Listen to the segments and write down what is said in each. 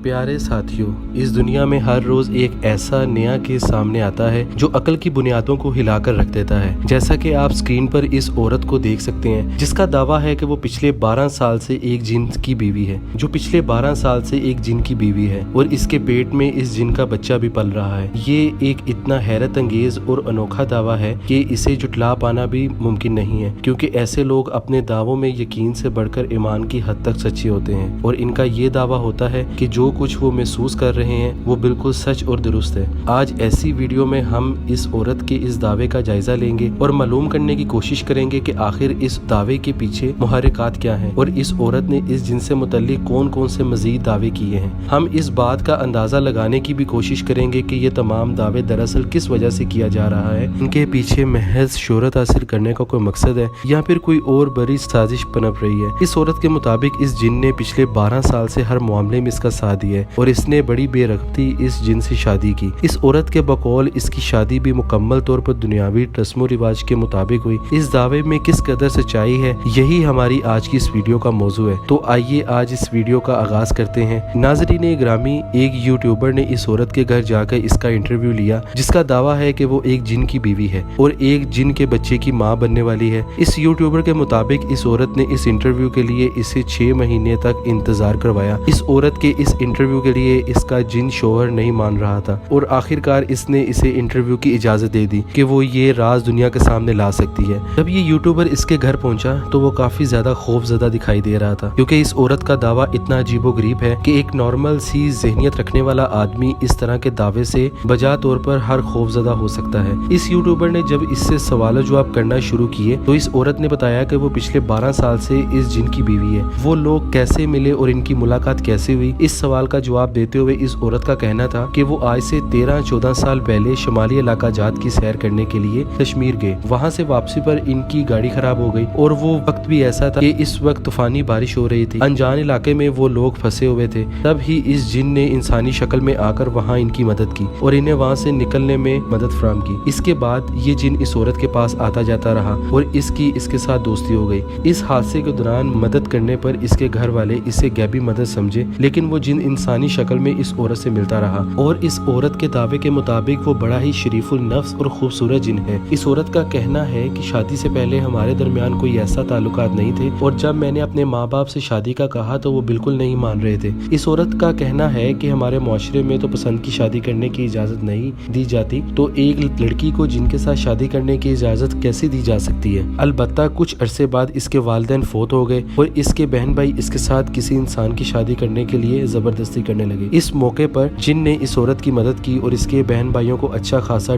प्यारे साथियों, इस दुनिया में हर रोज एक ऐसा नया केस सामने आता है जो अकल की बुनियादों को हिलाकर रख देता है। जैसा कि आप स्क्रीन पर इस औरत को देख सकते हैं जिसका दावा है कि वो पिछले 12 साल से एक जिन की बीवी है, जो पिछले 12 साल से एक जिन की बीवी है और इसके पेट में इस जिन का बच्चा भी पल रहा है। ये एक इतना हैरत अंगेज और अनोखा दावा है कि इसे जुटला पाना भी मुमकिन नहीं है, क्योंकि ऐसे लोग अपने दावों में यकीन से बढ़कर ईमान की हद तक सच्चे होते हैं और इनका ये दावा होता है कि जो कुछ वो महसूस कर रहे हैं वो बिल्कुल सच और दुरुस्त है। आज ऐसी वीडियो में हम इस औरत के इस दावे का जायजा लेंगे और मालूम करने की कोशिश करेंगे कि आखिर इस दावे के पीछे मुहर्रिकात क्या हैं और इस औरत ने इस जिन से मुतल्लिक कौन कौन से मजीद दावे किए हैं। हम इस बात का अंदाजा लगाने की भी कोशिश करेंगे कि ये तमाम दावे दरअसल किस वजह से किया जा रहा है, इनके पीछे महज शोहरत हासिल करने का कोई मकसद है या फिर कोई और बड़ी साजिश पनप रही है। इस औरत के मुताबिक इस जिन ने पिछले 12 साल से हर मामले में इसका साथ दिया है और इसने बड़ी बेरगबती इस जिन से शादी की। इस औरत के बकौल इसकी शादी भी मुकम्मल तौर पर दुनियावी रस्मो रिवाज के मुताबिक हुई। इस दावे में किस कदर सच्चाई है, यही हमारी आज की इस वीडियो का मौजू है। तो आइए आज इस वीडियो का आगाज करते हैं। नाज़रीन ग्रामी, एक यूट्यूबर ने इस औरत के घर जाकर इसका इंटरव्यू लिया जिसका दावा है कि वो एक जिन की बीवी है और एक जिन के बच्चे की माँ बनने वाली है। इस यूट्यूबर के मुताबिक इस औरत ने इस इंटरव्यू के लिए इसे 6 महीने तक इंतजार करवाया। इस औरत के इस इंटरव्यू के लिए इसका जिन शोहर नहीं मान रहा था और आखिरकार इसने इसे इंटरव्यू की इजाजत दे दी कि वो ये राज दुनिया के सामने ला सकती है। जब ये यूट्यूबर इसके घर पहुंचा तो वो काफी ज्यादा खौफजदा दिखाई दे रहा था, क्योंकि इस औरत का दावा इतना अजीबोगरीब है कि एक नॉर्मल सी ज़हनियत रखने वाला आदमी इस तरह के दावे से बजा तौर पर हर खौफजदा हो सकता है। इस यूट्यूबर ने जब इससे सवाल जवाब करना शुरू किए तो इस औरत ने बताया कि वो पिछले 12 साल से इस जिन की बीवी है। वो लोग कैसे मिले और इनकी मुलाकात कैसे हुई, इस सवाल का जवाब देते हुए इस औरत का कहना था कि वो आज से 13-14 साल पहले शुमाली इलाका जात की सैर करने के लिए कश्मीर गए। वहाँ से वापसी पर इनकी गाड़ी खराब हो गई और वो वक्त भी ऐसा था कि इस वक्त तूफानी बारिश हो रही थी। अनजान इलाके में वो लोग फंसे हुए थे। तब ही इस जिन ने इंसानी शक्ल में आकर वहाँ इनकी मदद की और इन्हें वहाँ से निकलने में मदद फराहम की। इसके बाद ये जिन इस औरत के पास आता जाता रहा और इसके साथ दोस्ती हो गई। इस हादसे के दौरान मदद करने पर इसके घर वाले इसे गैबी मदद समझे, लेकिन वो जिन इंसानी शक्ल में इस औरत से मिलता रहा और इस औरत के दावे के मुताबिक वो बड़ा ही शरीफुल नफ्स और खूबसूरत जिन है। इस औरत का कहना है कि शादी से पहले हमारे दरमियान कोई ऐसा ताल्लुकात नहीं थे और जब मैंने अपने माँ बाप से शादी का कहा तो वो बिल्कुल नहीं मान रहे थे। इस औरत का कहना है कि हमारे मुआशरे में तो पसंद की शादी करने की इजाजत नहीं दी जाती, तो एक लड़की को जिनके साथ शादी करने की इजाजत कैसे दी जा सकती है। अलबत्ता कुछ अरसे बाद इसके वालिदैन फौत हो गए और इसके बहन भाई इसके साथ किसी इंसान की शादी करने के लिए जबरदस्ती करने लगे। इस मौके पर जिन ने इस औरत की मदद की और इसके बहन भाइयों को अच्छा खासा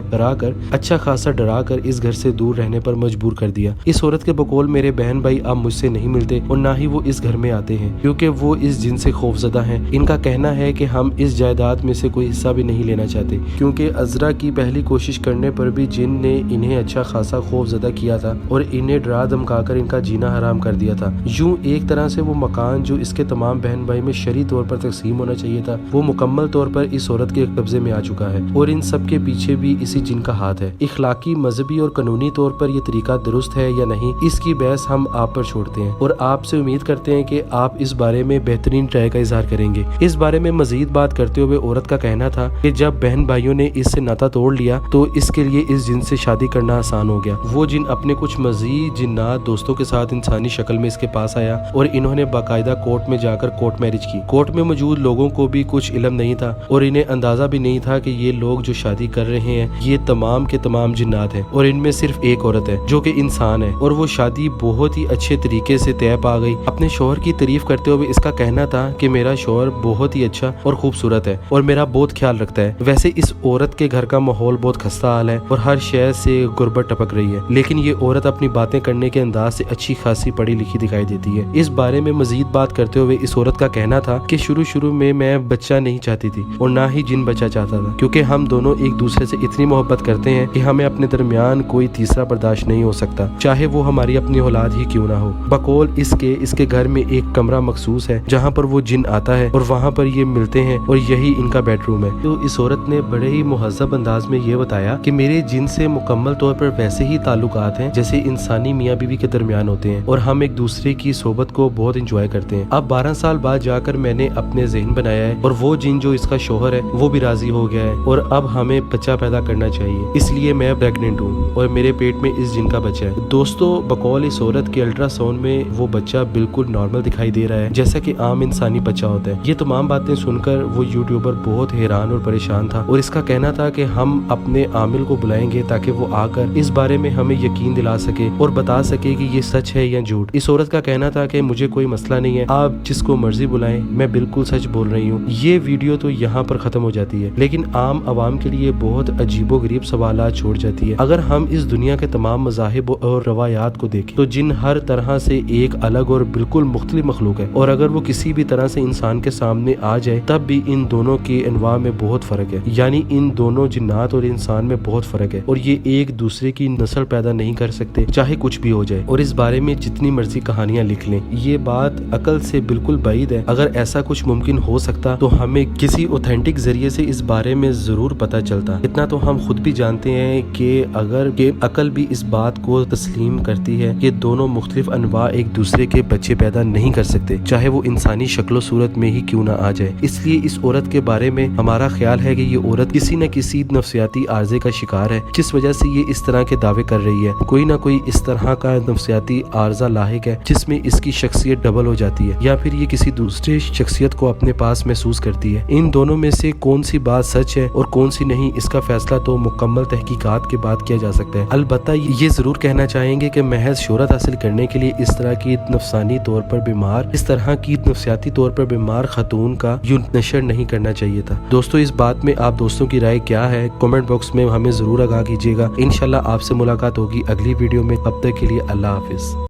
डराकर इस घर से दूर रहने पर मजबूर कर दिया। इस औरत के बकौल मेरे बहन भाई अब मुझसे नहीं मिलते और ना ही वो इस घर में आते हैं, क्योंकि वो इस जिन से खौफजदा हैं। इनका कहना है कि हम इस जायदाद में से कोई हिस्सा भी नहीं लेना चाहते, क्योंकि अजरा की पहली कोशिश करने पर भी जिन ने इन्हें अच्छा खासा खौफजदा किया था और इन्हें डरा धमकाकर इनका जीना हराम कर दिया था। यूं एक तरह से वो मकान जो इसके तमाम बहन भाई में शरई तौर पर तकसीम होना चाहिए था, वो मुकम्मल तौर पर इस औरत के कब्जे में आ चुका है और इन सब के पीछे भी इसी जिन का हाथ है। इखलाकी, मजहबी और कानूनी तौर पर यह तरीका दुरुस्त है या नहीं, इसकी बहस हम आप पर छोड़ते हैं और आपसे उम्मीद करते हैं कि आप इस बारे में बेहतरीन राय का इजहार करेंगे। इस बारे में मजीद बात करते हुए औरत का कहना था कि जब बहन भाइयों ने इससे नाता तोड़ लिया तो इसके लिए इस जिन से शादी करना आसान हो गया। वो जिन अपने कुछ मजीद जिन्नात दोस्तों के साथ इंसानी शक्ल में इसके पास आया और इन्होंने बाकायदा कोर्ट में जाकर कोर्ट मैरिज की। कोर्ट में मौजूद लोगों को भी कुछ इल्म नहीं था और इन्हें अंदाजा भी नहीं था कि ये लोग जो शादी कर रहे हैं ये तमाम के तमाम जिन्नात हैं और इनमें सिर्फ एक औरत है जो कि इंसान है और वो शादी बहुत ही अच्छे तरीके से तय पा गई। अपने शोहर की तारीफ करते हुए इसका कहना था कि मेरा शोहर बहुत ही अच्छा और खूबसूरत है और मेरा बहुत ख्याल रखता है। वैसे इस औरत के घर का माहौल बहुत खस्ता हाल है और हर शहर से गुर्बत टपक रही है, लेकिन ये औरत अपनी बातें करने के अंदाज से अच्छी खासी पढ़ी लिखी दिखाई देती है। इस बारे में मजीद बात करते हुए इस औरत का कहना था कि शुरू में मैं बच्चा नहीं चाहती थी और ना ही जिन बच्चा चाहता था, क्योंकि हम दोनों एक दूसरे से इतनी मोहब्बत करते हैं कि हमें अपने दरमियान कोई तीसरा बर्दाश्त नहीं हो सकता, चाहे वो हमारी अपनी औलाद ही क्यों ना हो। बकौल इसके घर में एक कमरा मखसूस है जहाँ पर वो जिन आता है और वहाँ पर ये मिलते हैं और यही इनका बेडरूम है। तो इस औरत ने बड़े ही मुहज़्ज़ब अंदाज में ये बताया कि मेरे जिन से मुकम्मल तौर पर वैसे ही ताल्लुकात हैं जैसे इंसानी मियाँ बीवी के दरमियान होते हैं और हम एक दूसरे की सोबत को बहुत इंजॉय करते हैं। अब 12 साल बाद जाकर मैंने अपने जहन बनाया है और वो जिन जो इसका शोहर है वो भी राजी हो गया है और अब हमें बच्चा पैदा करना चाहिए, इसलिए मैं प्रेग्नेंट हूँ और मेरे पेट में इस जिन का बच्चा है। दोस्तों, बकौल इस औरत के अल्ट्रासाउंड में वो बच्चा बिल्कुल नॉर्मल दिखाई दे रहा है, जैसा कि आम इंसानी बच्चा होता है। ये तमाम बातें सुनकर वो यूट्यूबर बहुत हैरान और परेशान था और इसका कहना था कि हम अपने आमिल को बुलाएंगे ताकि वो आकर इस बारे में हमें यकीन दिला सके और बता सके कि ये सच है या झूठ। इस औरत का कहना था कि मुझे कोई मसला नहीं है, आप जिसको मर्जी बुलाएं, मैं बिल्कुल सच बोल रही हूँ। ये वीडियो तो यहाँ पर खत्म हो जाती है, लेकिन आम आवाम के लिए बहुत अजीबो गरीब सवालात छोड़ जाती है। अगर हम इस दुनिया के तमाम मज़ाहिब और रवायात को देखें तो जिन हर तरह से एक अलग और बिल्कुल मुख्तलिफ मखलूक है और अगर वो किसी भी तरह से इंसान के सामने आ जाए तब भी इन दोनों के अनवा में बहुत फर्क है, यानी इन दोनों जिन्नात और इंसान में बहुत फर्क है और ये एक दूसरे की नस्ल पैदा नहीं कर सकते चाहे कुछ भी हो जाए। और इस बारे में जितनी मर्जी कहानियां लिख लें, ये बात अकल से बिल्कुल बाइद है। अगर ऐसा कुछ मुमकिन हो सकता तो हमें किसी ऑथेंटिक जरिए से इस बारे में जरूर पता चलता। इतना तो हम खुद भी जानते हैं कि अगर के अकल भी इस बात को तस्लीम करती है कि दोनों मुख्तलिफ अनवा एक दूसरे के बच्चे पैदा नहीं कर सकते, चाहे वो इंसानी शक्लो सूरत में ही क्यों ना आ जाए। इसलिए इस औरत के बारे में हमारा ख्याल है कि ये औरत किसी न किसी नफ्सियाती आर्जे का शिकार है, जिस वजह से ये इस तरह के दावे कर रही है। कोई ना कोई इस तरह का नफ्सियाती आर्जा लाहिक है जिसमें इसकी शख्सियत डबल हो जाती है या फिर ये किसी दूसरे शख्सियत को अपने पास महसूस करती है। इन दोनों में से कौन सी बात सच है और कौन सी नहीं, इसका फैसला तो मुकम्मल तहकीकात के बाद किया जा सकता है। अलबत्ता ये जरूर कहना चाहेंगे कि महज शोहरत हासिल करने के लिए इस तरह की नफसानी तौर पर बीमार, इस तरह की नफ्सियाती तौर पर बीमार खातून का यूं नशर नहीं करना चाहिए था। दोस्तों, इस बात में आप दोस्तों की राय क्या है कमेंट बॉक्स में हमें जरूर आगाह कीजिएगा। इंशाल्लाह आपसे मुलाकात होगी अगली वीडियो में। तब तक के लिए अल्लाह हाफिज।